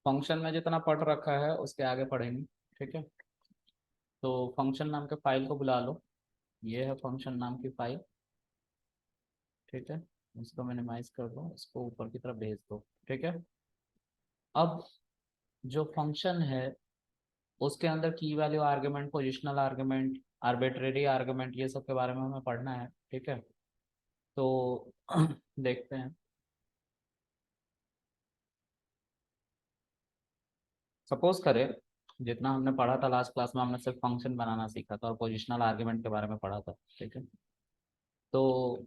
Function में जितना पढ़ रखा है उसके आगे पढ़ेंगे। ठीक है, तो फंक्शन नाम के फाइल को बुला लो। ये है फंक्शन नाम की फाइल। ठीक है, इसको मिनिमाइज कर दो, इसको ऊपर की तरफ भेज दो। ठीक है, अब जो फंक्शन है उसके अंदर की value argument, positional argument, arbitrary argument, ये सब के बारे में हमें पढ़ना है। ठीक है, तो देखते हैं। सपोज करें, जितना हमने पढ़ा था लास्ट क्लास में, हमने सिर्फ फंक्शन बनाना सीखा था और पोजिशनल आर्ग्यूमेंट के बारे में पढ़ा था। ठीक है, तो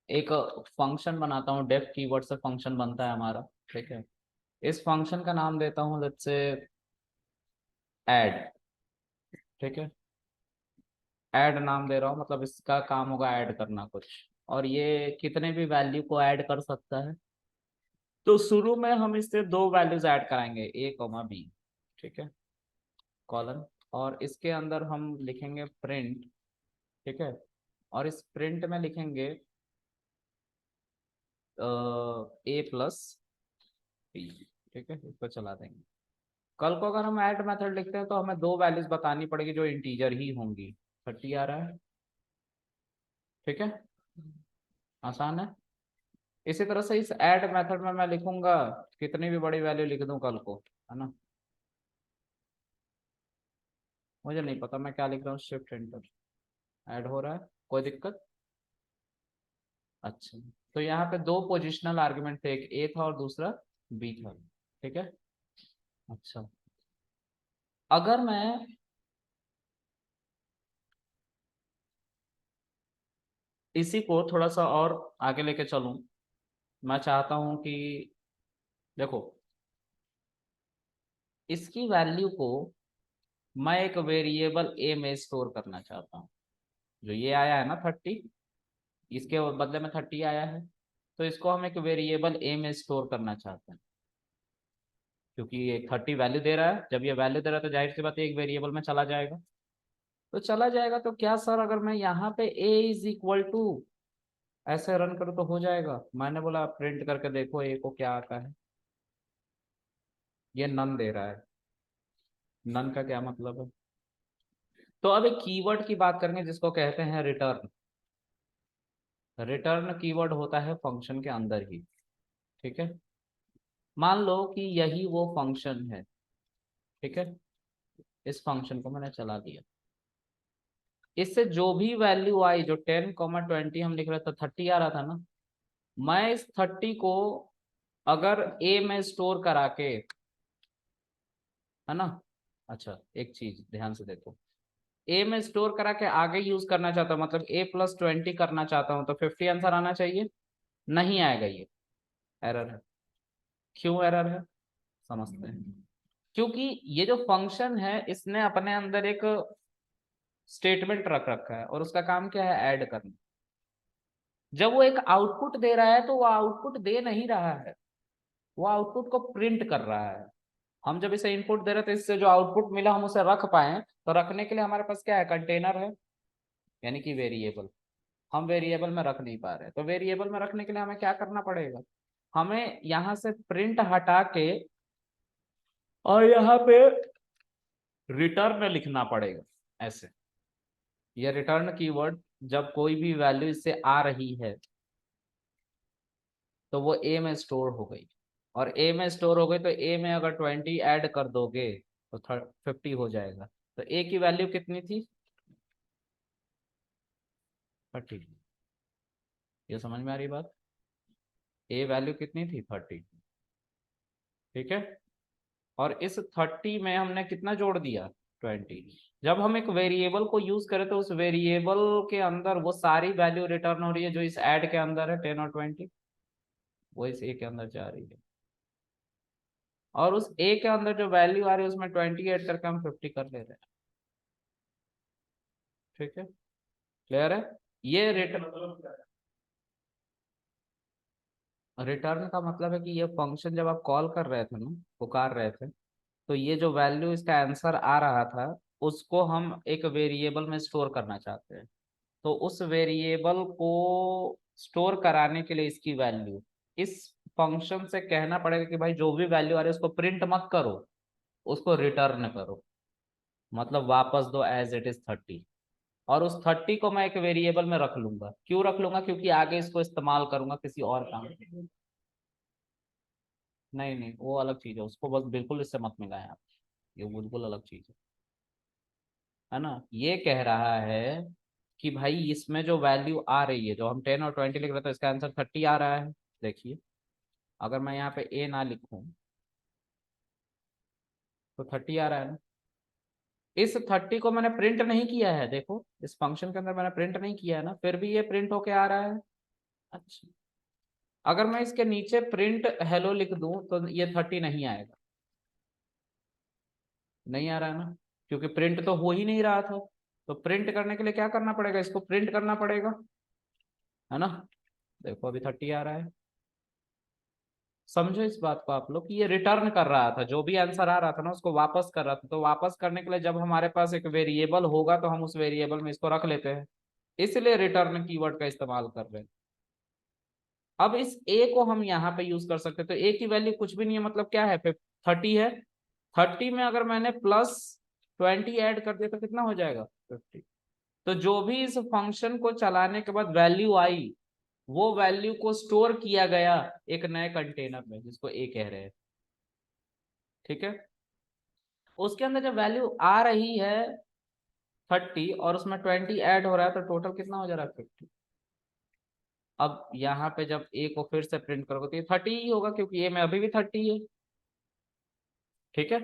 एक फंक्शन बनाता हूँ, डेफ कीवर्ड से फंक्शन बनता है हमारा। ठीक है, इस फंक्शन का नाम देता हूँ लेट्स से ऐड। ठीक है, ऐड नाम दे रहा हूँ, मतलब इसका काम होगा ऐड करना कुछ, और ये कितने भी वैल्यू को ऐड कर सकता है। तो शुरू में हम इससे दो वैल्यूज ऐड कराएंगे, ए कॉमा बी। ठीक है, कॉलन, और इसके अंदर हम लिखेंगे प्रिंट। ठीक है, और इस प्रिंट में लिखेंगे ए प्लस बी। ठीक है, इसको चला देंगे। कल को अगर हम ऐड मेथड लिखते हैं तो हमें दो वैल्यूज बतानी पड़ेगी जो इंटीजर ही होंगी। 30 आ रहा है। ठीक है, आसान है। इसी तरह से इस ऐड मेथड में मैं लिखूंगा, कितनी भी बड़ी वैल्यू लिख दूं कल को, है ना। मुझे नहीं पता मैं क्या लिख रहा हूँ, शिफ्ट एंटर। ऐड हो रहा है, कोई दिक्कत? अच्छा, तो यहाँ पे दो पोजिशनल आर्ग्यूमेंट थे, एक ए था और दूसरा बी था। ठीक है, अच्छा, अगर मैं इसी को थोड़ा सा और आगे लेके चलूं, मैं चाहता हूं कि देखो, इसकी वैल्यू को मैं एक वेरिएबल ए में स्टोर करना चाहता हूँ। जो ये आया है ना 30, इसके बदले में 30 आया है, तो इसको हम एक वेरिएबल ए में स्टोर करना चाहते हैं। क्योंकि ये 30 वैल्यू दे रहा है, जब ये वैल्यू दे रहा है तो जाहिर सी बात है एक वेरिएबल में चला जाएगा। तो चला जाएगा तो क्या सर, अगर मैं यहाँ पे ए इज इक्वल टू ऐसे रन करूँ तो हो जाएगा? मैंने बोला प्रिंट करके देखो ए को क्या आता है। ये नन दे रहा है। नन का क्या मतलब है? तो अब एक कीवर्ड की बात करेंगे जिसको कहते हैं रिटर्न। रिटर्न कीवर्ड होता है फंक्शन के अंदर ही। ठीक है, मान लो कि यही वो फंक्शन है। ठीक है, इस फंक्शन को मैंने चला दिया, इससे जो भी वैल्यू आई, जो 10, 20 हम लिख रहे थे, 30 आ रहा था ना, मैं इस 30 को अगर ए में स्टोर करा के, है ना। अच्छा, एक चीज ध्यान से देखो, ए में स्टोर करा के आगे यूज करना चाहता हूँ, मतलब A+20 करना चाहता हूँ, तो 50 आंसर आना चाहिए। नहीं आएगा, ये एरर है। क्यों एरर है, समझते हैं। क्योंकि ये जो फंक्शन है इसने अपने अंदर एक स्टेटमेंट रख रखा है और उसका काम क्या है, ऐड करना। जब वो एक आउटपुट दे रहा है तो वो आउटपुट दे नहीं रहा है, वो आउटपुट को प्रिंट कर रहा है। हम जब इसे इनपुट दे रहे थे, इससे जो आउटपुट मिला हम उसे रख पाए, तो रखने के लिए हमारे पास क्या है, कंटेनर है, यानी कि वेरिएबल। हम वेरिएबल में रख नहीं पा रहे, तो वेरिएबल में रखने के लिए हमें क्या करना पड़ेगा, हमें यहाँ से प्रिंट हटा के और यहाँ पे रिटर्न लिखना पड़ेगा ऐसे। ये रिटर्न कीवर्ड, जब कोई भी वैल्यू इससे आ रही है तो वो ए में स्टोर हो गई, और ए में स्टोर हो गई तो ए में अगर 20 ऐड कर दोगे तो 50 हो जाएगा। तो ए की वैल्यू कितनी थी, 30। ये समझ में आ रही बात? ए वैल्यू कितनी थी, 30। ठीक है, और इस 30 में हमने कितना जोड़ दिया, 20। जब हम एक वेरिएबल को यूज करें तो उस वेरिएबल के अंदर वो सारी वैल्यू रिटर्न हो रही है जो इस ऐड के अंदर है, 10 और 20, वो इस ए के अंदर जा रही है। और उस ए के अंदर जो वैल्यू आ रही है उसमें 20 ऐड करके हम 50 कर ले रहे हैं। ठीक है, क्लियर है? ये रिटर्न, रिटर्न का मतलब है कि ये फंक्शन जब आप कॉल कर रहे थे ना, पुकार रहे थे, तो ये जो वैल्यू इसका आंसर आ रहा था उसको हम एक वेरिएबल में स्टोर करना चाहते हैं। तो उस वेरिएबल को स्टोर कराने के लिए इसकी वैल्यू इस फंक्शन से कहना पड़ेगा कि भाई जो भी वैल्यू आ रही है उसको प्रिंट मत करो, उसको रिटर्न करो, मतलब वापस दो एज इट इज 30। और उस 30 को मैं एक वेरिएबल में रख लूंगा। क्यों रख लूंगा? क्योंकि आगे इसको इस्तेमाल करूंगा किसी और काम में। नहीं नहीं, वो अलग चीज है, उसको बस बिल्कुल इससे मत मिलाएं आप, ये बिल्कुल अलग चीज है ना। ये कह रहा है कि भाई इसमें जो वैल्यू आ रही है, जो हम 10 और 20 लिख रहे थे, इसका आंसर 30 आ रहा है। देखिए, अगर मैं यहाँ पे ए ना लिखूं तो 30 आ रहा है ना। इस 30 को मैंने प्रिंट नहीं किया है, देखो इस फंक्शन के अंदर मैंने प्रिंट नहीं किया है ना, फिर भी ये प्रिंट होके आ रहा है। अच्छा, अगर मैं इसके नीचे प्रिंट हेलो लिख दूं तो ये 30 नहीं आएगा। नहीं आ रहा है ना, क्योंकि प्रिंट तो हो ही नहीं रहा था। तो प्रिंट करने के लिए क्या करना पड़ेगा? इसको प्रिंट करना पड़ेगा, है ना। देखो अभी 30 आ रहा है। समझो इस बात को आप लोग कि ये रिटर्न कर रहा था, जो भी आंसर आ रहा था ना उसको वापस कर रहा था। तो वापस करने के लिए जब हमारे पास एक वेरिएबल होगा तो हम उस वेरिएबल में इसको रख लेते हैं, इसलिए रिटर्न कीवर्ड का इस्तेमाल कर रहे हैं। अब इस ए को हम यहाँ पे यूज कर सकते हैं। तो ए की वैल्यू कुछ भी नहीं है, मतलब क्या है? 30 है। 30 में अगर मैंने +20 ऐड कर दिया तो कितना हो जाएगा? 50। तो जो भी इस फंक्शन को चलाने के बाद वैल्यू आई, वो वैल्यू को स्टोर किया गया एक नए कंटेनर में जिसको ए कह रहे हैं। ठीक है, उसके अंदर जब वैल्यू आ रही है 30 और उसमें 20 ऐड हो रहा है तो टोटल कितना हो जा रहा है? 50। अब यहाँ पे जब ए को फिर से प्रिंट करोगे तो ये 30 ही होगा, क्योंकि ए में अभी भी 30 है। ठीक है,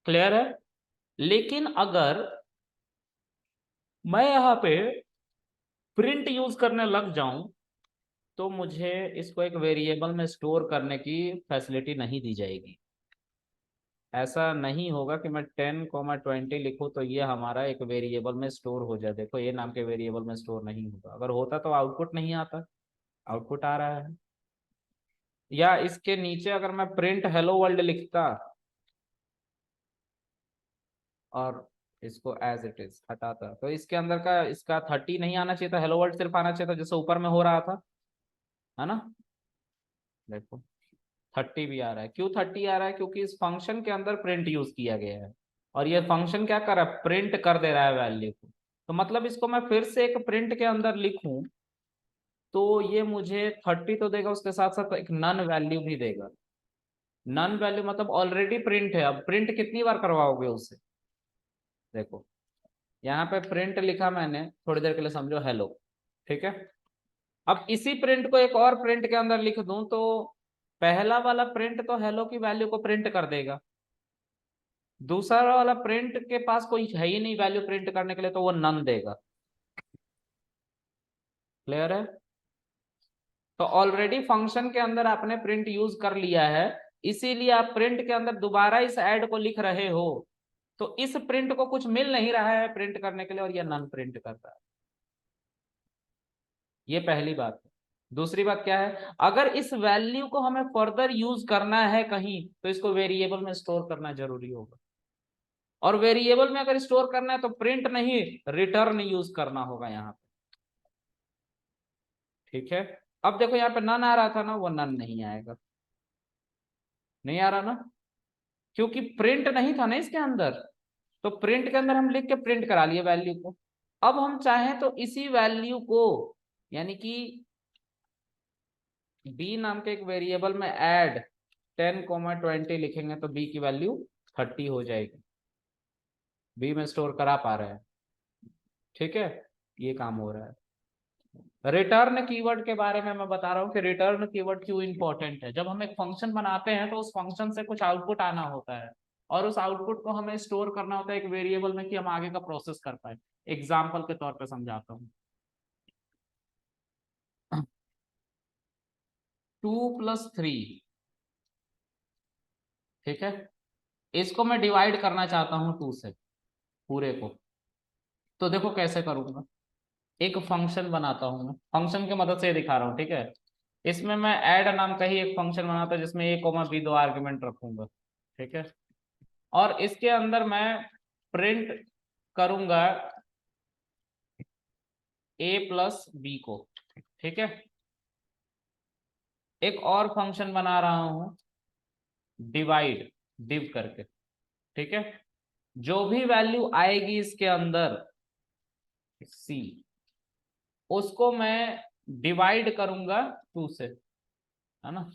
क्लियर है। लेकिन अगर मैं यहाँ पे प्रिंट यूज करने लग जाऊं तो मुझे इसको एक वेरिएबल में स्टोर करने की फैसिलिटी नहीं दी जाएगी। ऐसा नहीं होगा कि मैं 10, 20 लिखूं तो ये हमारा एक वेरिएबल में स्टोर हो जाए। देखो ये नाम के वेरिएबल में स्टोर नहीं होगा। अगर होता तो आउटपुट नहीं आता, आउटपुट आ रहा है। या इसके नीचे अगर मैं प्रिंट हेलो वर्ल्ड लिखता और इसको एज इट इज हटाता तो इसके अंदर का इसका 30 नहीं आना चाहिए था, हेलो वर्ल्ड सिर्फ आना चाहिए था जैसे ऊपर में हो रहा था, है ना। देखो 30 भी आ रहा है। क्यों 30 आ रहा है? क्योंकि इस फंक्शन के अंदर प्रिंट यूज किया गया है और ये फंक्शन क्या कर रहा है? प्रिंट कर दे रहा है वैल्यू को। तो मतलब इसको मैं फिर से एक प्रिंट के अंदर लिखूं तो ये मुझे 30 तो देगा, उसके साथ साथ एक नन वैल्यू भी देगा। नन वैल्यू मतलब ऑलरेडी प्रिंट है, अब प्रिंट कितनी बार करवाओगे उससे? देखो यहाँ पे प्रिंट लिखा मैंने, थोड़ी देर के लिए समझो हेलो। ठीक है, अब इसी प्रिंट को एक और प्रिंट के अंदर लिख दूं तो पहला वाला प्रिंट तो हेलो की वैल्यू को प्रिंट कर देगा, दूसरा वाला प्रिंट के पास कोई है ही नहीं वैल्यू प्रिंट करने के लिए, तो वो नन देगा। क्लियर है। तो ऑलरेडी फंक्शन के अंदर आपने प्रिंट यूज कर लिया है, इसीलिए आप प्रिंट के अंदर दोबारा इस ऐड को लिख रहे हो। तो इस प्रिंट को कुछ मिल नहीं रहा है प्रिंट करने के लिए और ये नन प्रिंट कर रहा है। ये पहली बात है। दूसरी बात क्या है? अगर इस वैल्यू को हमें फर्दर यूज करना है कहीं तो इसको वेरिएबल में स्टोर करना जरूरी होगा। और वेरिएबल में अगर स्टोर करना है तो प्रिंट नहीं, रिटर्न यूज करना होगा यहाँ पे। ठीक है, अब देखो यहाँ पे नन आ रहा था ना, वो नन नहीं आएगा। नहीं आ रहा ना, क्योंकि प्रिंट नहीं था ना इसके अंदर। तो प्रिंट के अंदर हम लिख के प्रिंट करा लिए वैल्यू को। अब हम चाहें तो इसी वैल्यू को, यानी कि बी नाम के एक वेरिएबल में ऐड 10, 20 लिखेंगे तो बी की वैल्यू 30 हो जाएगी। बी में स्टोर करा पा रहे हैं। ठीक है, ये काम हो रहा है। रिटर्न कीवर्ड के बारे में मैं बता रहा हूँ कि रिटर्न कीवर्ड क्यों इंपॉर्टेंट है। जब हम एक फंक्शन बनाते हैं तो उस फंक्शन से कुछ आउटपुट आना होता है और उस आउटपुट को हमें स्टोर करना होता है एक वेरिएबल में कि हम आगे का प्रोसेस कर पाए। एग्जाम्पल के तौर पर समझाता हूँ। 2+3, ठीक है, इसको मैं डिवाइड करना चाहता हूँ 2 से पूरे को। तो देखो कैसे करूंगा। एक फंक्शन बनाता हूँ, मैं फंक्शन की मदद से दिखा रहा हूँ। ठीक है, इसमें मैं ऐड नाम का ही एक फंक्शन बनाता हूँ जिसमें a, b दो आर्ग्यूमेंट रखूंगा। ठीक है, और इसके अंदर मैं प्रिंट करूंगा a+b को। ठीक है, एक और फंक्शन बना रहा हूं डिवाइड, डिव करके, ठीक है। जो भी वैल्यू आएगी इसके अंदर सी, उसको मैं डिवाइड करूंगा 2 से, है ना,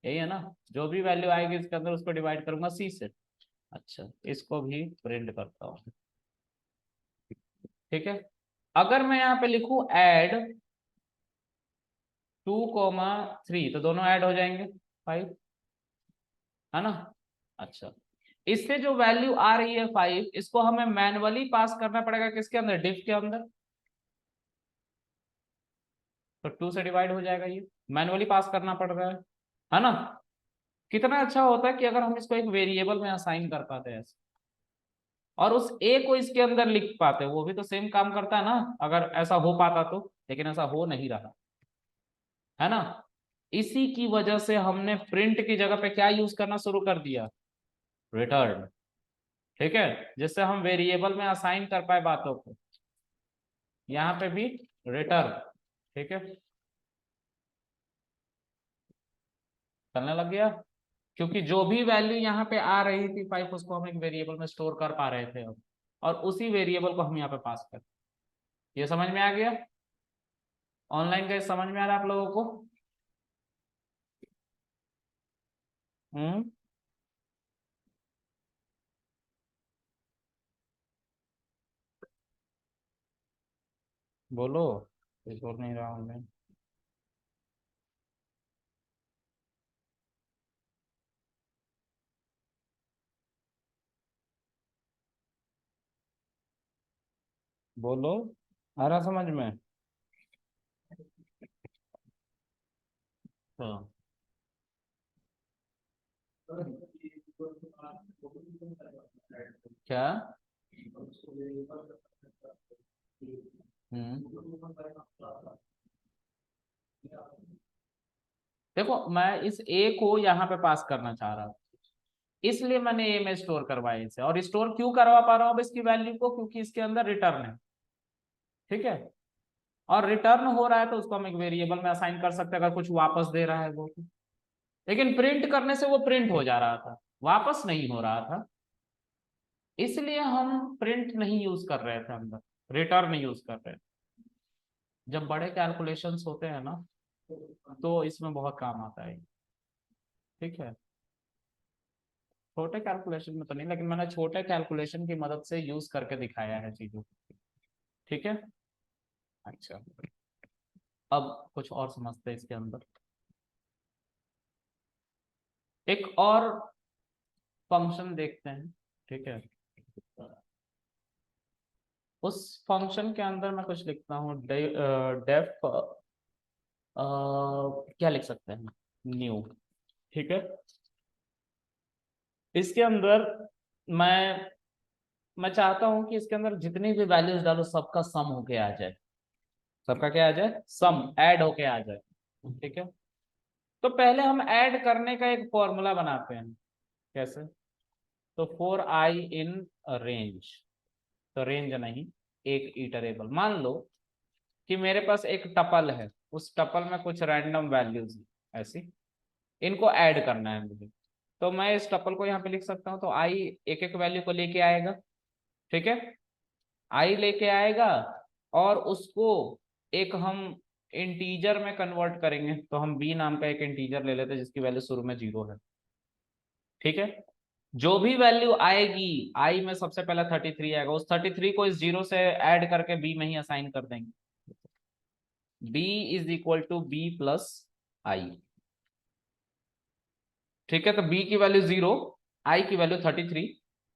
यही है ना। जो भी वैल्यू आएगी इसके अंदर उसको डिवाइड करूंगा सी से। अच्छा, इसको भी प्रिंट करता हूँ, ठीक है। अगर मैं यहाँ पे लिखूं ऐड 2, 3, तो दोनों ऐड हो जाएंगे 5, है ना। अच्छा, इससे जो वैल्यू आ रही है 5, इसको हमें मैनुअली पास करना पड़ेगा किसके अंदर, डिफ के अंदर। तो 2 से डिवाइड हो जाएगा, ये मैनुअली पास करना पड़ रहा है ना। कितना अच्छा होता है कि अगर हम इसको एक वेरिएबल में असाइन कर पाते हैं ऐसे, और उस ए को इसके अंदर लिख पाते, वो भी तो सेम काम करता है ना, अगर ऐसा हो पाता तो, लेकिन ऐसा हो नहीं रहा, है ना। इसी की वजह से हमने प्रिंट की जगह पे क्या यूज करना शुरू कर दिया, रिटर्न, ठीक है, जिससे हम वेरिएबल में असाइन कर पाए बातों को। यहाँ पे भी रिटर्न, ठीक है, चलने लग गया। क्योंकि जो भी वैल्यू यहाँ पे आ रही थी 5, उसको हम एक वेरिएबल में स्टोर कर पा रहे थे अब, और उसी वेरिएबल को हम यहाँ पे पास कर। ये समझ में आ गया, ऑनलाइन का समझ में आ रहा है आप लोगों को। हम्म, बोलो, कुछ बोल नहीं रहा हूँ मैं। बोलो, आ रहा समझ में। हाँ, क्या। हम्म, देखो मैं इस ए को यहाँ पे पास करना चाह रहा हूँ, इसलिए मैंने ए में स्टोर करवाया इसे। और स्टोर क्यों करवा पा रहा हूँ अब इसकी वैल्यू को, क्योंकि इसके अंदर रिटर्न है, ठीक है। और रिटर्न हो रहा है तो उसको हम एक वेरिएबल में असाइन कर सकते हैं, अगर कुछ वापस दे रहा है वो तो। लेकिन प्रिंट करने से वो प्रिंट हो जा रहा था, वापस नहीं हो रहा था, इसलिए हम प्रिंट नहीं यूज कर रहे थे अंदर, रिटर्न यूज कर रहे थे। जब बड़े कैलकुलेशंस होते हैं ना, तो इसमें बहुत काम आता है, ठीक है। छोटे कैलकुलेशन में तो नहीं, लेकिन मैंने छोटे कैलकुलेशन की मदद से यूज करके दिखाया है चीजों को, ठीक है। अच्छा, अब कुछ और समझते हैं इसके अंदर। एक और फंक्शन देखते हैं, ठीक है। उस फंक्शन के अंदर मैं कुछ लिखता हूँ, डेफ क्या लिख सकते हैं, न्यू, ठीक है। इसके अंदर मैं मैं चाहता हूं कि इसके अंदर जितनी भी वैल्यूज डालो सबका सम होके आ जाए, सबका क्या आ जाए, सम ऐड होके आ जाए, ठीक है। तो पहले हम ऐड करने का एक फॉर्मूला बनाते हैं, कैसे। तो फॉर आई इन रेंज, तो रेंज नहीं, एक इटरेबल मान लो कि मेरे पास एक टपल है, उस टपल में कुछ रैंडम वैल्यूज है ऐसी, इनको ऐड करना है मुझे। तो मैं इस टपल को यहाँ पे लिख सकता हूँ, तो आई एक एक वैल्यू को लेके आएगा, ठीक है, आई लेके आएगा, और उसको एक हम इंटीजर में कन्वर्ट करेंगे। तो हम बी नाम का एक इंटीजर ले लेते हैं जिसकी वैल्यू शुरू में 0 है, ठीक है। जो भी वैल्यू आएगी आई में, सबसे पहला 33 आएगा, उस 33 को इस 0 से ऐड करके बी में ही असाइन कर देंगे। B is equal to b plus i, ठीक है। तो बी की वैल्यू 0, आई की वैल्यू 33,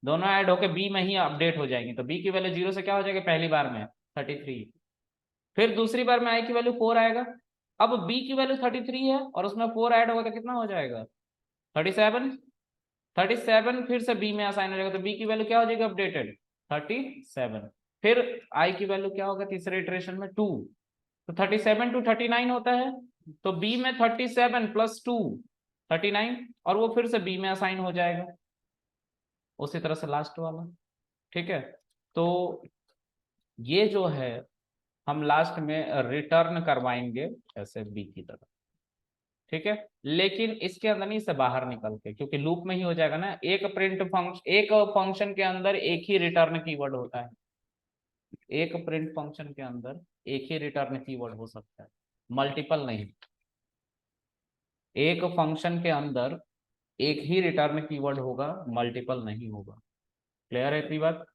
दोनों ऐड होके बी में ही अपडेट हो जाएंगे। तो बी की वैल्यू 0 से क्या हो जाएगी, पहली बार में 33, फिर दूसरी बार में आई की वैल्यू 4 आएगा। अब बी की वैल्यू 33 है और उसमें 4 ऐड होगा तो कितना हो जाएगा, 37। 37 फिर से बी में असाइन हो जाएगा, तो बी की वैल्यू क्या हो जाएगी अपडेटेड, 37। फिर आई की वैल्यू क्या होगा तीसरे इटरेशन में 2, तो 37 टू 39 होता है। तो बी में 37 प्लस 2 39, और वो फिर से बी में असाइन हो जाएगा, उसी तरह से लास्ट वाला, ठीक है। तो ये जो है हम लास्ट में रिटर्न करवाएंगे ऐसे बी की तरह, ठीक है, लेकिन इसके अंदर नहीं, से बाहर निकल के, क्योंकि लूप में ही हो जाएगा ना। एक फंक्शन के अंदर एक ही रिटर्न कीवर्ड होता है, एक प्रिंट फंक्शन के अंदर एक ही रिटर्न कीवर्ड हो सकता है, मल्टीपल नहीं। एक फंक्शन के अंदर एक ही रिटर्न कीवर्ड होगा, मल्टीपल नहीं होगा। क्लियर है इतनी बात?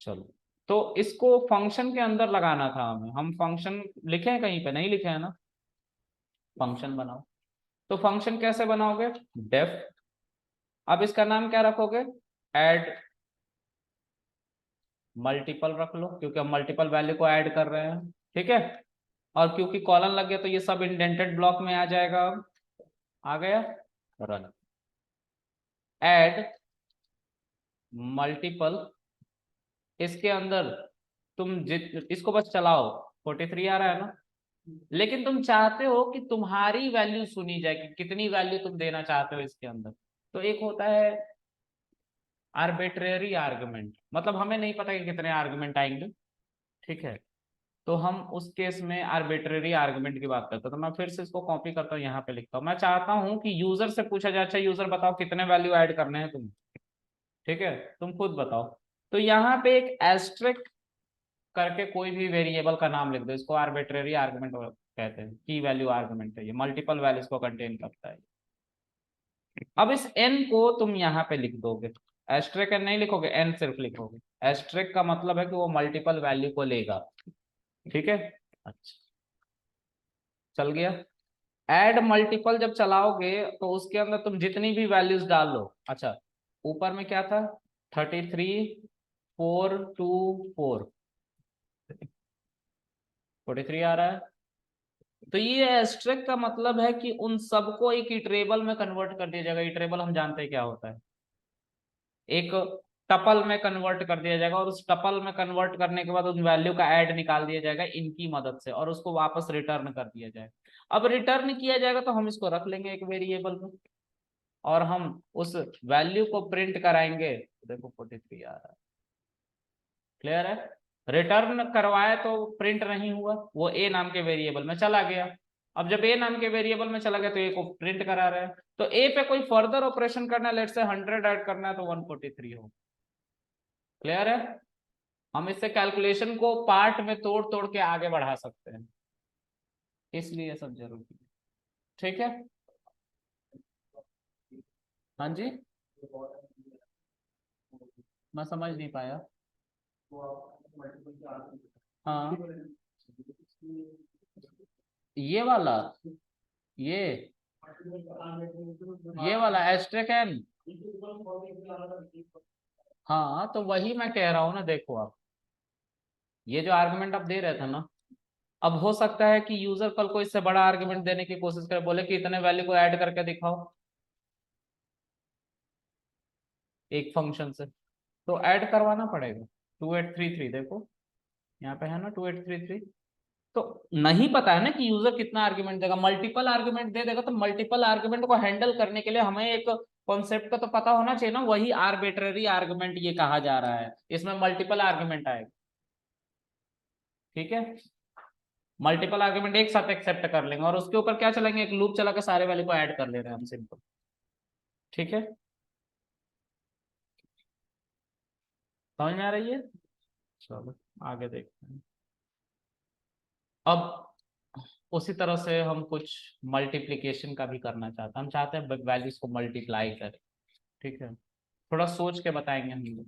चलो, तो इसको फंक्शन के अंदर लगाना था हमें। हम फंक्शन लिखे हैं कहीं पे? नहीं लिखे हैं ना। फंक्शन बनाओ। तो फंक्शन कैसे बनाओगे? डेफ। अब इसका नाम क्या रखोगे? ऐड मल्टीपल रख लो, क्योंकि हम मल्टीपल वैल्यू को ऐड कर रहे हैं। ठीक है, और क्योंकि कॉलन लग गया तो ये सब इंडेंटेड ब्लॉक में आ जाएगा। अब आ गया, रन। ऐड मल्टीपल, इसके अंदर तुम इसको बस चलाओ। 43 आ रहा है ना, लेकिन तुम चाहते हो कि तुम्हारी वैल्यू सुनी जाए, कि कितनी वैल्यू तुम देना चाहते हो इसके अंदर। तो एक होता है आर्बिट्रेरी आर्गुमेंट, मतलब हमें नहीं पता कि कितने आर्गुमेंट आएंगे। ठीक है, तो हम उस केस में आर्बिट्रेरी आर्गुमेंट की बात करते हैं। तो मैं फिर से इसको कॉपी करता हूँ, यहाँ पे लिखता हूँ। मैं चाहता हूँ कि यूजर से पूछा जाए, अच्छा यूजर बताओ कितने वैल्यू ऐड करने हैं तुम। ठीक है, तुम खुद बताओ। तो यहाँ पे एक एस्ट्रिक करके कोई भी वेरिएबल का नाम लिख दो, इसको आर्बिट्रेरी आर्गुमेंट कहते हैं। की वैल्यू आर्गुमेंट है ये, मल्टीपल वैल्यूज को कंटेन करता है। अब इस एन को तुम यहाँ पे लिख दोगे। एस्ट्रिक एन नहीं लिखोगे, एन सिर्फ लिखोगे। एस्ट्रिक का मतलब है कि वो मल्टीपल वैल्यू को लेगा। ठीक है, अच्छा, चल गया। ऐड मल्टीपल जब चलाओगे तो उसके अंदर तुम जितनी भी वैल्यूज डाल लो। अच्छा, ऊपर में क्या था? 33, 4, 2, 4, 43 आ रहा है। तो ये एस्ट्रिक का मतलब है कि उन सबको एक इटरेबल में कन्वर्ट कर दिया जाएगा। इटरेबल हम जानते हैं क्या होता है, एक टपल में कन्वर्ट कर दिया जाएगा, और उस टपल में कन्वर्ट करने के बाद उस वैल्यू का ऐड निकाल दिया जाएगा इनकी मदद से, और उसको वापस रिटर्न कर दिया जाएगा। अब रिटर्न किया जाएगा तो हम इसको रख लेंगे एक वेरिएबल में, और हम उस वैल्यू को प्रिंट कराएंगे। देखो 43 आ रहा है। क्लियर है? रिटर्न करवाए तो प्रिंट नहीं हुआ, वो ए नाम के वेरिएबल में चला गया। अब जब ए नाम के वेरिएबल में चला गया तो ए को प्रिंट करा रहे हैं। तो ए पे कोई फर्दर ऑपरेशन करना है, लेट से 100 ऐड करना है तो 143 हो। क्लियर है? हम इससे कैलकुलेशन को पार्ट में तोड़ तोड़ के आगे बढ़ा सकते हैं, इसलिए सब जरूरी है। ठीक है, हाँ जी, मैं समझ नहीं पाया। हाँ, ये वाला, ये ये वाला एस्ट्रेकन। हाँ, तो वही मैं कह रहा हूँ ना। देखो आप, ये जो आर्गुमेंट आप दे रहे थे ना, अब हो सकता है कि यूजर कल को इससे बड़ा आर्गुमेंट देने की कोशिश करे, बोले कि इतने वैल्यू को ऐड करके दिखाओ एक फंक्शन से, तो ऐड करवाना पड़ेगा। 2833 देखो, यहाँ पे है ना 2833। तो नहीं पता है ना कि यूजर कितना आर्गुमेंट देगा। मल्टीपल आर्गुमेंट दे देगा, तो मल्टीपल आर्गुमेंट को हैंडल करने के लिए हमें एक कॉन्सेप्ट का तो पता होना चाहिए ना। वही आर्बिट्ररी आर्गुमेंट ये कहा जा रहा है, इसमें मल्टीपल आर्गुमेंट आएगा। ठीक है, मल्टीपल आर्गुमेंट एक साथ एक्सेप्ट कर लेंगे, और उसके ऊपर क्या चलेंगे, एक लूप चला के सारे वैल्यू को ऐड कर ले रहे हैं हम, सिंपल। ठीक है, समझ में आ रही है? चलो आगे देखते हैं। अब उसी तरह से हम कुछ मल्टीप्लिकेशन का भी करना चाहते हैं। हम चाहते हैं वैल्यूज को मल्टीप्लाई करें। ठीक है, थोड़ा सोच के बताएंगे हम लोग।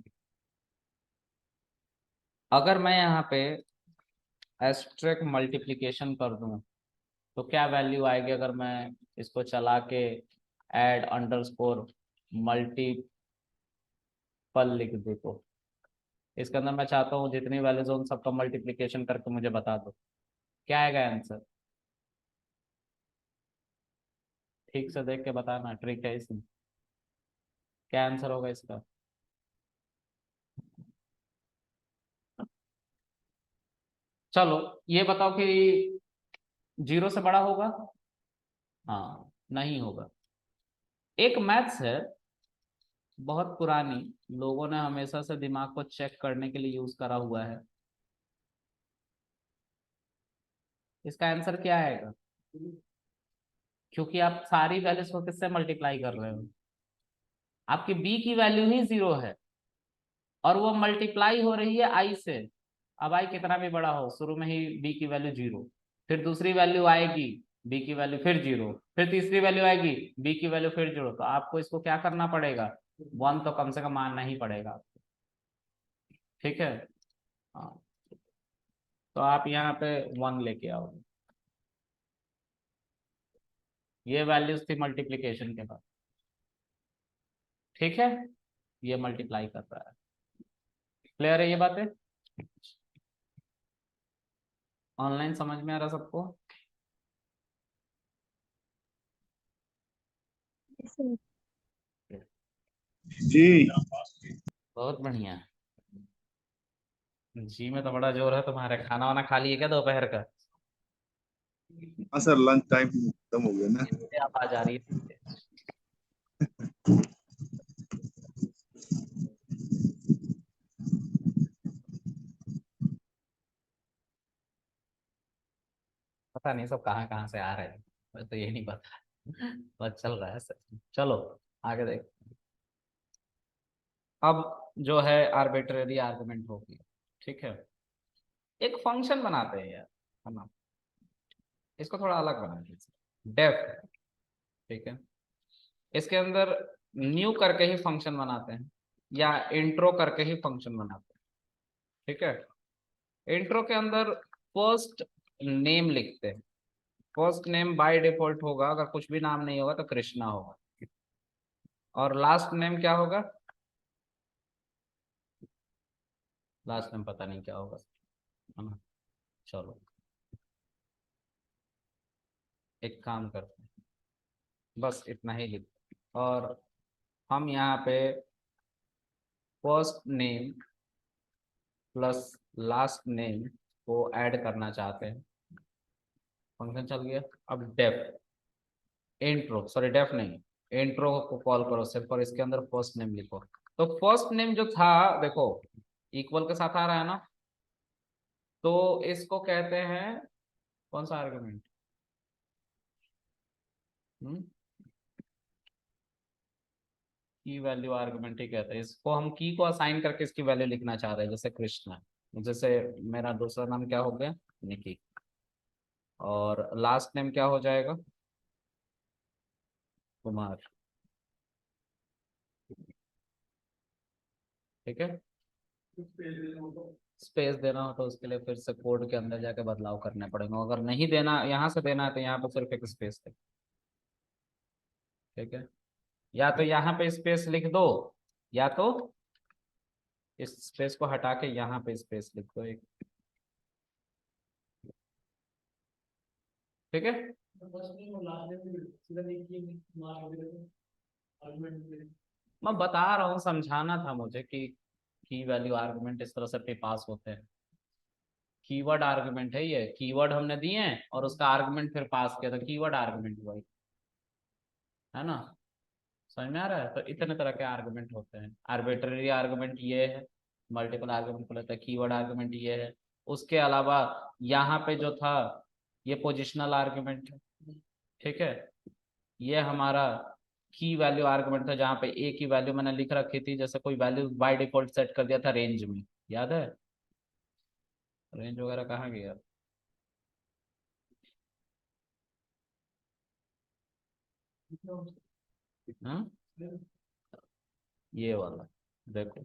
अगर मैं यहाँ पे एस्ट्रिक मल्टीप्लिकेशन कर दूं तो क्या वैल्यू आएगी अगर मैं इसको चला के ऐड अंडरस्कोर मल्टीपल लिख दूं तो? इसके अंदर मैं चाहता हूँ जितनी वैल्यूज हो उन सबका मल्टीप्लिकेशन करके मुझे बता दो, क्या आएगा आंसर। ठीक से देख के बताना, ट्रिक है इसमें। क्या आंसर होगा इसका? चलो, ये बताओ कि 0 से बड़ा होगा? हाँ, नहीं होगा। एक मैथ्स है, बहुत पुरानी, लोगों ने हमेशा से दिमाग को चेक करने के लिए यूज करा हुआ है। इसका आंसर क्या आएगा? क्योंकि आप सारी वैल्यूज को किससे मल्टीप्लाई कर रहे हो, आपकी बी की वैल्यू ही 0 है और वो मल्टीप्लाई हो रही है आई से। अब आई कितना भी बड़ा हो, शुरू में ही बी की वैल्यू 0, फिर दूसरी वैल्यू आएगी बी की वैल्यू फिर 0, फिर तीसरी वैल्यू आएगी बी की वैल्यू फिर 0, तो आपको इसको क्या करना पड़ेगा, 1 तो कम से कम मानना ही पड़ेगा। ठीक है, हाँ, तो आप यहाँ पे 1 लेके आओ। ये वैल्यूज थी मल्टीप्लीकेशन के बाद। ठीक है, ये मल्टीप्लाई कर रहा है। क्लियर है ये बातें, ऑनलाइन समझ में आ रहा सबको? जी। बहुत बढ़िया। जी में तो बड़ा जोर है तुम्हारे। खाना वाना खा लिए क्या दोपहर का? हाँ सर, लंच टाइम खत्म हो गया ना। इसलिए आप आ जा रही है। पता नहीं सब कहाँ कहाँ से आ रहे हैं, मुझे तो ये नहीं पता। बस चल रहा है सर। चलो आगे देख। अब जो है आर्बिट्रेरी आर्गुमेंट होगी। ठीक है, एक फंक्शन बनाते हैं यार, है ना, इसको थोड़ा अलग बना दीजिए, डेफ। ठीक है, इसके अंदर न्यू करके ही फंक्शन बनाते हैं या इंट्रो करके ही फंक्शन बनाते हैं। ठीक है, इंट्रो के अंदर फर्स्ट नेम लिखते हैं। फर्स्ट नेम बाय डिफॉल्ट होगा, अगर कुछ भी नाम नहीं होगा तो कृष्णा होगा, और लास्ट नेम क्या होगा, लास्ट नेम पता नहीं क्या होगा, है ना। चलो एक काम करते हैं, बस इतना ही लिख, और हम यहाँ पे first name plus last name को ऐड करना चाहते हैं। फंक्शन चल गया। अब डेफ इंट्रो, सॉरी डेफ नहीं, इंट्रो को कॉल करो सिर्फ, और इसके अंदर फर्स्ट नेम लिखो। तो फर्स्ट नेम जो था, देखो इक्वल के साथ आ रहा है ना, तो इसको कहते हैं कौन सा आर्गुमेंट, की वैल्यू आर्गुमेंट ही कहते हैं इसको। हम की को असाइन करके इसकी वैल्यू लिखना चाह रहे हैं, जैसे कृष्णा, जैसे मेरा दूसरा नाम क्या हो गया, निकी, और लास्ट नेम क्या हो जाएगा, कुमार। ठीक है, स्पेस देना हो तो उसके लिए फिर से कोड के अंदर जाके बदलाव करने पड़ेंगे, अगर नहीं देना, यहाँ से देना है तो यहाँ पे सिर्फ एक स्पेस दे। ठीक है, या तो यहाँ पे स्पेस लिख दो, या तो इस स्पेस को हटा के यहाँ पे स्पेस लिख दो एक। ठीक है, मैं बता रहा हूँ, समझाना था मुझे कि की वैल्यू आर्गुमेंट इस तरह से पास होते हैं। कीवर्ड आर्गुमेंट है ये, कीवर्ड हमने दिए हैं और उसका आर्गुमेंट फिर पास किया, तो कीवर्ड आर्गुमेंट हुआ, है ना। समझ में आ रहा है, तो इतने तरह के आर्गुमेंट होते हैं। आर्बिट्ररी आर्गुमेंट ये है, मल्टीपल आर्गुमेंट को लेता है, कीवर्ड आर्गुमेंट ये है। उसके अलावा यहाँ पे जो था ये पोजिशनल आर्गुमेंट है। ठीक है, ये हमारा की वैल्यू आर्गुमेंट था, जहाँ पे ए की वैल्यू मैंने लिख रखी थी, जैसे कोई वैल्यू बाय डिफॉल्ट सेट कर दिया था रेंज में, याद है, रेंज वगैरह कहाँ गया। हाँ, ये वाला देखो,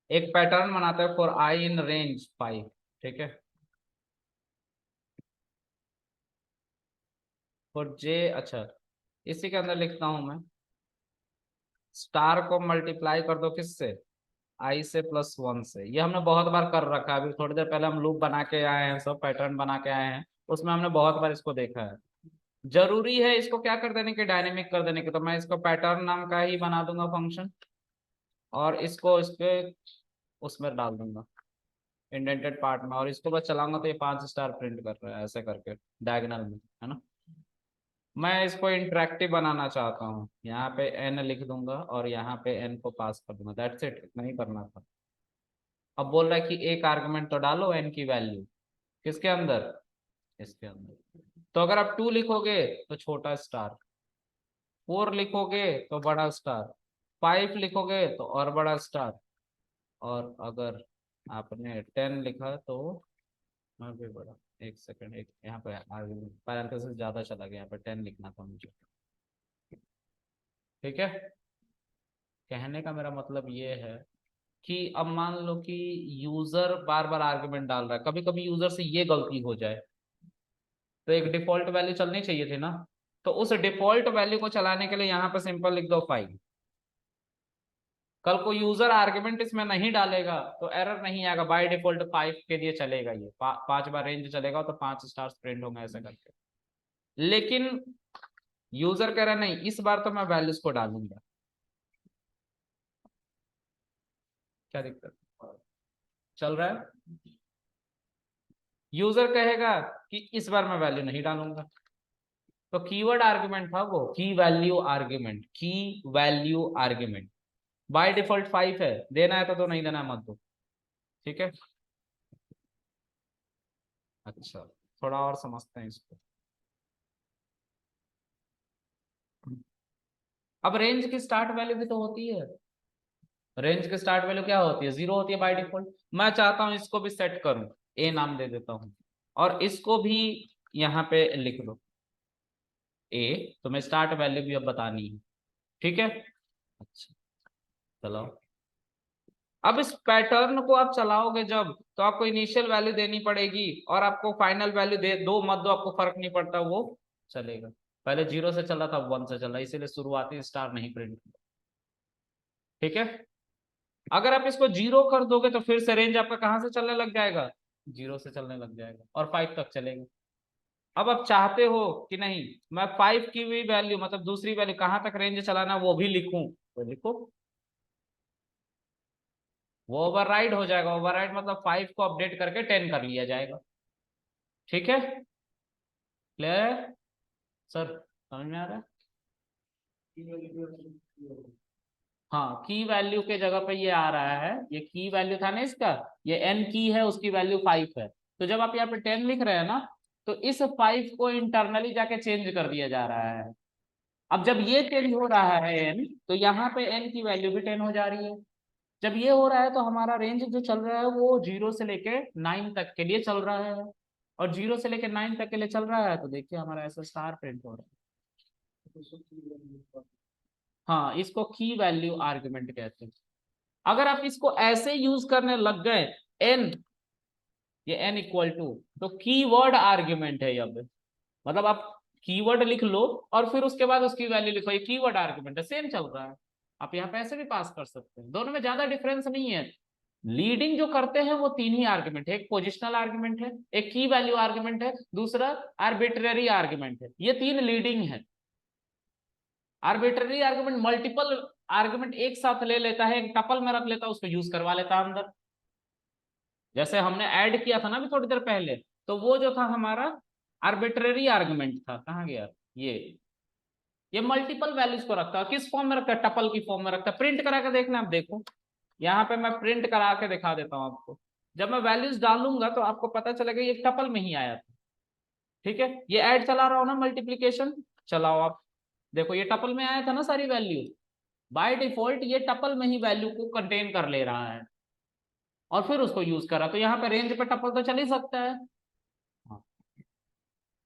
एक पैटर्न बनाते हैं फॉर आई इन रेंज 5। ठीक है, फॉर जे, अच्छा इसी के अंदर लिखता हूं मैं, स्टार को मल्टीप्लाई कर दो किससे, आई से प्लस 1 से। ये हमने बहुत बार कर रखा है, अभी थोड़ी देर पहले हम लूप बना के आए हैं, सब पैटर्न बना के आए हैं, उसमें हमने बहुत बार इसको देखा है। जरूरी है इसको क्या कर देने की, डायनेमिक कर देने की, तो मैं इसको पैटर्न नाम का ही बना दूंगा फंक्शन, और इसको इसके उसमें डाल दूंगा इंडेंटेड पार्ट में, और इसको बस चलाऊंगा तो ये 5 स्टार प्रिंट कर रहा है ऐसे करके डायगोनल में, है ना। मैं इसको इंटरेक्टिव बनाना चाहता हूँ, यहाँ पे एन लिख दूंगा और यहाँ पे एन को पास कर दूंगा, दैट्स इट, इतना ही करना था। अब बोल रहा है कि एक आर्गुमेंट तो डालो एन की वैल्यू किसके अंदर, इसके अंदर। तो अगर आप 2 लिखोगे तो छोटा स्टार, 4 लिखोगे तो बड़ा स्टार, 5 लिखोगे तो और बड़ा स्टार, और अगर आपने 10 लिखा तो मैं भी बड़ा। एक सेकंड, एक यहाँ पे पैरेंथेसिस ज्यादा चला गया, यहाँ पे 10 लिखना था मुझे। ठीक है, कहने का मेरा मतलब ये है कि अब मान लो कि यूजर बार बार आर्गुमेंट डाल रहा है, कभी कभी यूजर से ये गलती हो जाए, तो एक डिफॉल्ट वैल्यू चलनी चाहिए थी ना। तो उस डिफॉल्ट वैल्यू को चलाने के लिए यहाँ पे सिंपल लिख दो 5। कल को यूजर आर्गुमेंट इसमें नहीं डालेगा तो एरर नहीं आएगा, बाय डिफॉल्ट 5 के लिए चलेगा, ये 5 बार रेंज चलेगा तो 5 स्टार्स प्रिंट होंगे ऐसे करके। लेकिन यूजर कह रहा नहीं, इस बार तो मैं वैल्यूज को डालूंगा। क्या दिक्कत चल रहा है? यूजर कहेगा कि इस बार मैं वैल्यू नहीं डालूंगा। तो कीवर्ड आर्गुमेंट था वो, की वैल्यू आर्गुमेंट, की वैल्यू आर्गुमेंट। बाय डिफॉल्ट 5 है, देना है तो नहीं देना है मत दो। ठीक है, अच्छा थोड़ा और समझते हैं इसको। अब रेंज की स्टार्ट वैल्यू भी तो होती है। रेंज की स्टार्ट वैल्यू क्या होती है? 0 होती है बाय डिफॉल्ट। मैं चाहता हूं इसको भी सेट करूं, ए नाम दे देता हूं, और इसको भी यहाँ पे लिख लो ए। तो मैं स्टार्ट वैल्यू भी अब बतानी है। ठीक है, अच्छा चलो। अब इस पैटर्न को आप चलाओगे जब, तो आपको इनिशियल वैल्यू देनी पड़ेगी और आपको फाइनल वैल्यू दे दो मत दो, आपको फर्क नहीं पड़ता, वो चलेगा। पहले 0 से चला था, 1 से चला, इसीलिए शुरुआती स्टार नहीं प्रिंट। ठीक है, अगर आप इसको 0 कर दोगे तो फिर से रेंज आपका कहां से चलने लग जाएगा? 0 से चलने लग जाएगा और 5 तक चलेगा। अब आप चाहते हो कि नहीं मैं 5 की भी वैल्यू, मतलब दूसरी वैल्यू कहां तक रेंज चलाना वो भी लिखूं, तो लिखो। वो ओवरराइड हो जाएगा, ओवरराइड मतलब 5 को अपडेट करके 10 कर लिया जाएगा। ठीक है, क्लियर है सर? समझ में आ रहा है? हाँ, की वैल्यू के जगह पे ये आ रहा है, ये की वैल्यू था ना इसका, ये एन की है, उसकी वैल्यू 5 है। तो जब आप यहाँ पे 10 लिख रहे हैं ना, तो इस 5 को इंटरनली जाके चेंज कर दिया जा रहा है। अब जब ये चेंज हो रहा है एन, तो यहाँ पे एन की वैल्यू भी 10 हो जा रही है। जब ये हो रहा है तो हमारा रेंज जो चल रहा है वो 0 से लेके 9 तक के लिए चल रहा है। और 0 से लेके 9 तक के लिए चल रहा है, तो देखिए हमारा ऐसा स्टार प्रिंट हो रहा है। हाँ, इसको की वैल्यू आर्गुमेंट कहते हैं। अगर आप इसको ऐसे यूज करने लग गए, एन, ये एन इक्वल टू, तो कीवर्ड आर्ग्यूमेंट है अब। मतलब आप कीवर्ड लिख लो और फिर उसके बाद उसकी वैल्यू लिखो, ये कीवर्ड आर्ग्यूमेंट है, सेम चल रहा है। आप यहाँ पे ऐसे भी पास कर सकते हैं, दोनों में ज्यादा डिफरेंस नहीं है। लीडिंग जो करते हैं वो 3 ही आर्ग्यूमेंट है, एक पोजिशनल आर्ग्यूमेंट है, एक की वैल्यू आर्ग्यूमेंट है, दूसरा आर्बिट्ररी आर्ग्यूमेंट है। ये 3 लीडिंग है। आर्बिट्ररी आर्ग्यूमेंट मल्टीपल आर्ग्यूमेंट एक साथ ले लेता है, एक टपल में रख लेता है, उसको यूज करवा लेता है अंदर। जैसे हमने ऐड किया था ना अभी थोड़ी देर पहले, तो वो जो था हमारा आर्बिट्ररी आर्गुमेंट था, कहाँ गया ये मल्टीपल वैल्यूज को रखता है। किस फॉर्म में रखता है? टपल की फॉर्म में रखता है। प्रिंट करा के देखना, आप देखो यहाँ पे मैं प्रिंट करा के दिखा देता हूँ आपको। जब मैं वैल्यूज डालूंगा तो आपको पता चलेगा ये टपल में ही आया था। ठीक है, ये ऐड चला रहा हो ना, मल्टीप्लीकेशन चलाओ आप, देखो ये टपल में आया था ना सारी वैल्यू। बाय डिफॉल्ट ये टपल में ही वैल्यू को कंटेन कर ले रहा है और फिर उसको यूज करा, तो यहाँ पे रेंज पे टपल तो चल ही सकता है। हाँ,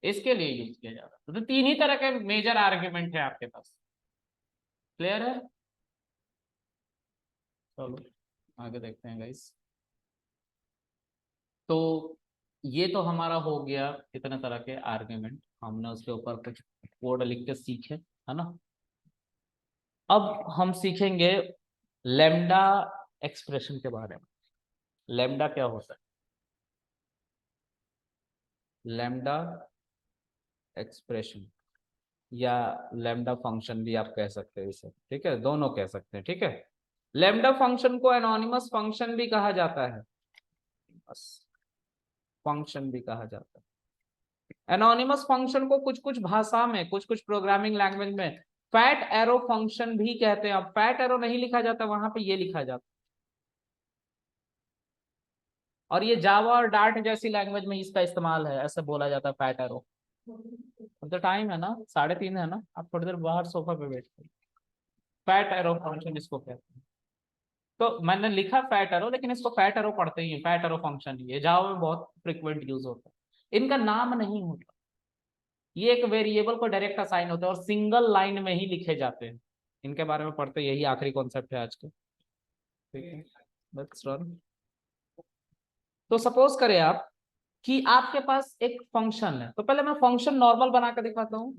इसके लिए यूज किया जाता है। तो 3 ही तरह के मेजर आर्ग्यूमेंट है आपके पास। क्लियर है? चलो आगे देखते हैं गाइस। तो ये तो हमारा हो गया इतने तरह के आर्ग्यूमेंट, हमने उसके ऊपर कुछ कोड लिख के सीखे, है ना। अब हम सीखेंगे लेमडा एक्सप्रेशन के बारे में। लेमडा क्या होता है? लेमडा एक्सप्रेशन या लेमडा फंक्शन भी आप कह सकते हैं इसे, ठीक है, दोनों कह सकते हैं। ठीक है, लेमडा फंक्शन को एनोनिमस फंक्शन भी कहा जाता है, फंक्शन भी कहा जाता है। एनोनिमस फंक्शन को कुछ कुछ भाषा में, कुछ कुछ प्रोग्रामिंग लैंग्वेज में फैट एरो फंक्शन भी कहते हैं। अब फैट एरो नहीं लिखा जाता, वहां पे ये लिखा जाता और ये जावा और डार्ट जैसी लैंग्वेज में इसका इस्तेमाल है, ऐसे बोला जाता है फैट एरो। अब तो टाइम है ना, 3:30 है ना, आप थोड़ी देर बाहर सोफा पे बैठ के, फैट एरो फंक्शन इसको कहते हैं। तो मैंने लिखा फैट एरो, लेकिन इसको फैट एरो पढ़ते ही है, फैट एरो फंक्शन ही है, जावा में बहुत फ्रिक्वेंट यूज होता है। इनका नाम नहीं होता, ये एक वेरिएबल को डायरेक्ट असाइन होते हैं और सिंगल लाइन में ही लिखे जाते हैं। इनके बारे में पढ़ते, यही आखिरी कॉन्सेप्ट है आज का। ठीक है, लेट्स रन। तो सपोज करें आप कि आपके पास एक फंक्शन है, तो पहले मैं फंक्शन नॉर्मल बना कर दिखाता हूं।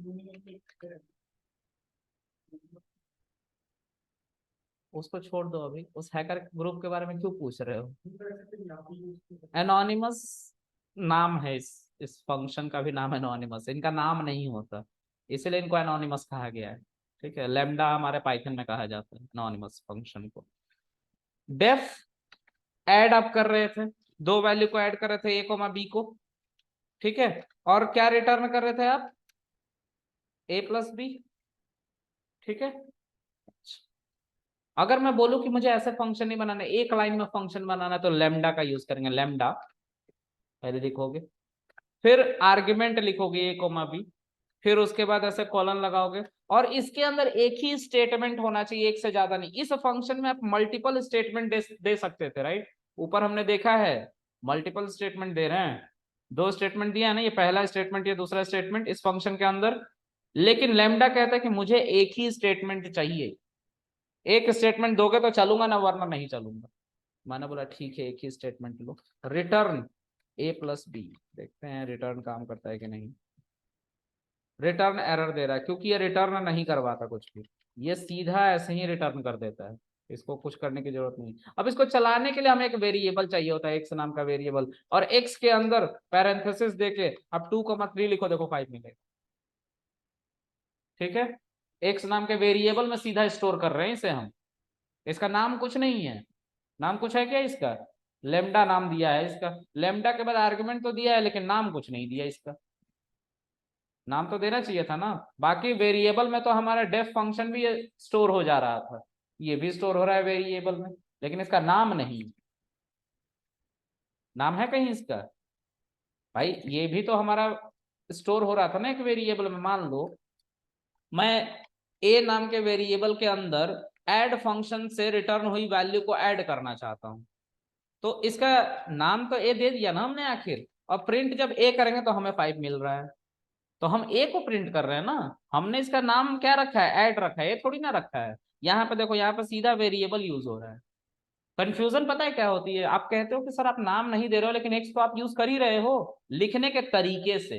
उसको छोड़ दो, अभी उस हैकर ग्रुप के बारे में क्यों पूछ रहे हो? एनोनिमस नाम है, इस फंक्शन का भी नाम एनोनिमस, इनका नाम नहीं होता, इसलिए इनको एनोनिमस कहा गया है। ठीक है, लेमडा हमारे पाइथन में कहा जाता है एनोनिमस फंक्शन को। डेफ ऐड आप कर रहे थे, दो वैल्यू को ऐड कर रहे थे, ए को बी को। ठीक है, और क्या रिटर्न कर रहे थे आप? ए प्लस बी। ठीक है, अगर मैं बोलूं कि मुझे ऐसे फंक्शन नहीं बनाना, एक लाइन में फंक्शन बनाना, तो लेमडा का यूज करेंगे। लेमडा पहले लिखोगे, फिर आर्ग्यूमेंट लिखोगे ए कोमा बी, फिर उसके बाद ऐसे कॉलन लगाओगे, और इसके अंदर एक ही स्टेटमेंट होना चाहिए, एक से ज्यादा नहीं। इस फंक्शन में आप मल्टीपल स्टेटमेंट दे सकते थे, राइट? ऊपर हमने देखा है मल्टीपल स्टेटमेंट दे रहे हैं, दो स्टेटमेंट दिया है ना, ये पहला स्टेटमेंट, ये दूसरा स्टेटमेंट इस फंक्शन के अंदर। लेकिन लेमडा कहता है कि मुझे एक ही स्टेटमेंट चाहिए, एक स्टेटमेंट दोगे तो चलूंगा ना, वरना नहीं चलूंगा। मैंने बोला ठीक है, एक ही स्टेटमेंट लो, रिटर्न ए प्लस बी। देखते हैं रिटर्न काम करता है कि नहीं। रिटर्न एरर दे रहा है, क्योंकि ये रिटर्न नहीं करवाता कुछ भी, ये सीधा ऐसे ही रिटर्न कर देता है, इसको कुछ करने की जरूरत नहीं। अब इसको चलाने के लिए हमें एक वेरिएबल चाहिए होता है, एक्स नाम का वेरिएबल, और एक्स के अंदर पैरेंथेसिस देके अब 2,3 लिखो, देखो 5 मिलेगा। ठीक है, एक्स नाम के वेरिएबल में सीधा स्टोर कर रहे हैं इसे हम, इसका नाम कुछ नहीं है। नाम कुछ है क्या इसका? लेमडा नाम दिया है इसका, लेमडा के बाद आर्गुमेंट तो दिया है, लेकिन नाम कुछ नहीं दिया इसका। नाम तो देना चाहिए था ना। बाकी वेरिएबल में तो हमारा डेफ फंक्शन भी स्टोर हो जा रहा था, ये भी स्टोर हो रहा है वेरिएबल में, लेकिन इसका नाम नहीं। नाम है कहीं इसका? भाई ये भी तो हमारा स्टोर हो रहा था ना एक वेरिएबल में। मान लो मैं ए नाम के वेरिएबल के अंदर ऐड फंक्शन से रिटर्न हुई वैल्यू को ऐड करना चाहता हूं, तो इसका नाम तो ए दे दिया ना हमने आखिर, और प्रिंट जब ए करेंगे तो हमें 5 मिल रहा है, तो हम ए को प्रिंट कर रहे हैं ना। हमने इसका नाम क्या रखा है? ऐड रखा है, ये थोड़ी ना रखा है। यहाँ पे देखो, यहाँ पे सीधा वेरिएबल यूज हो रहा है। कंफ्यूजन पता है क्या होती है? आप कहते हो कि सर आप नाम नहीं दे रहे हो, लेकिन एक्स तो आप यूज कर ही रहे हो लिखने के तरीके से,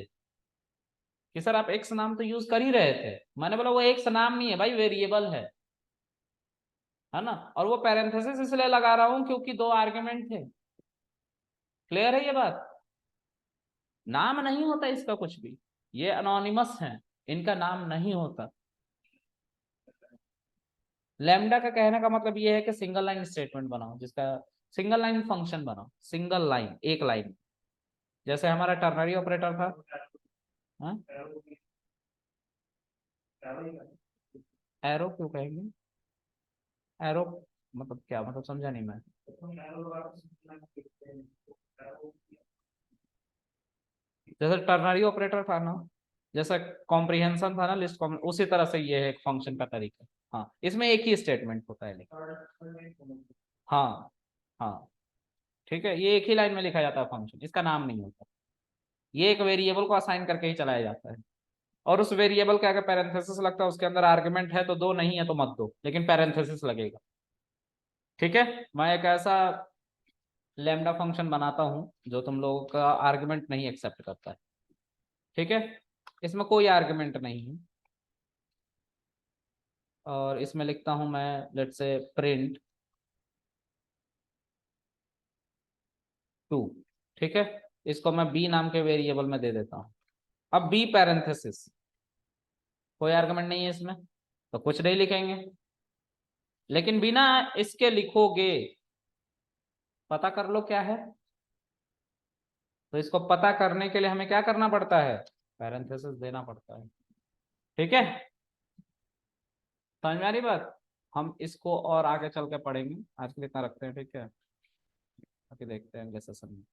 कि सर आप एक्स नाम तो यूज कर ही रहे थे। मैंने बोला वो एक्स नाम नहीं है भाई, वेरिएबल है ना। और वो पैरेंथेसिस इसलिए लगा रहा हूं क्योंकि दो आर्ग्यूमेंट थे। क्लियर है ये बात? नाम नहीं होता इसका कुछ भी, ये अनोनिमस है, इनका नाम नहीं होता। लैम्डा का कहने का मतलब ये है कि सिंगल लाइन स्टेटमेंट बनाओ, जिसका सिंगल लाइन फंक्शन बनाओ, सिंगल लाइन, एक लाइन, जैसे हमारा टर्नरी ऑपरेटर था। हाँ? एरो क्यों कहेंगे? एरो मतलब क्या, मतलब समझा नहीं मैं। जैसे टर्नरी ऑपरेटर था ना, जैसा कॉम्प्रिहेंशन था ना, लिस्ट उसी तरह से ये है एक फंक्शन का तरीका। हाँ, इसमें एक ही स्टेटमेंट होता है लेकिन। हाँ, हाँ, ठीक है, ये एक ही लाइन में लिखा जाता है फंक्शन, इसका नाम नहीं होता। ये एक वेरिएबल को असाइन करके ही चलाया जाता है, और उस वेरिएबल के अगर पैरेंथेसिस लगता है, उसके अंदर आर्गुमेंट है तो दो, नहीं है तो मत दो, लेकिन पैरेंथेसिस लगेगा। ठीक है, मैं एक ऐसा लैम्डा फंक्शन बनाता हूं जो तुम लोगों का आर्गुमेंट नहीं एक्सेप्ट करता है। ठीक है, इसमें कोई आर्गुमेंट नहीं है, और इसमें लिखता हूं मैं, लेट्स से प्रिंट 2। ठीक है, इसको मैं बी नाम के वेरिएबल में दे देता हूं। अब बी पैरेंथेसिस, कोई आर्गुमेंट नहीं है इसमें, तो कुछ नहीं लिखेंगे। लेकिन बिना इसके लिखोगे, पता कर लो क्या है। तो इसको पता करने के लिए हमें क्या करना पड़ता है? पैरेंथेसिस देना पड़ता है। ठीक है, समझ में आ रही बात? हम इसको और आगे चल के पढ़ेंगे, आज के लिए इतना रखते हैं। ठीक है। बाकी देखते हैं अगले सेशन में।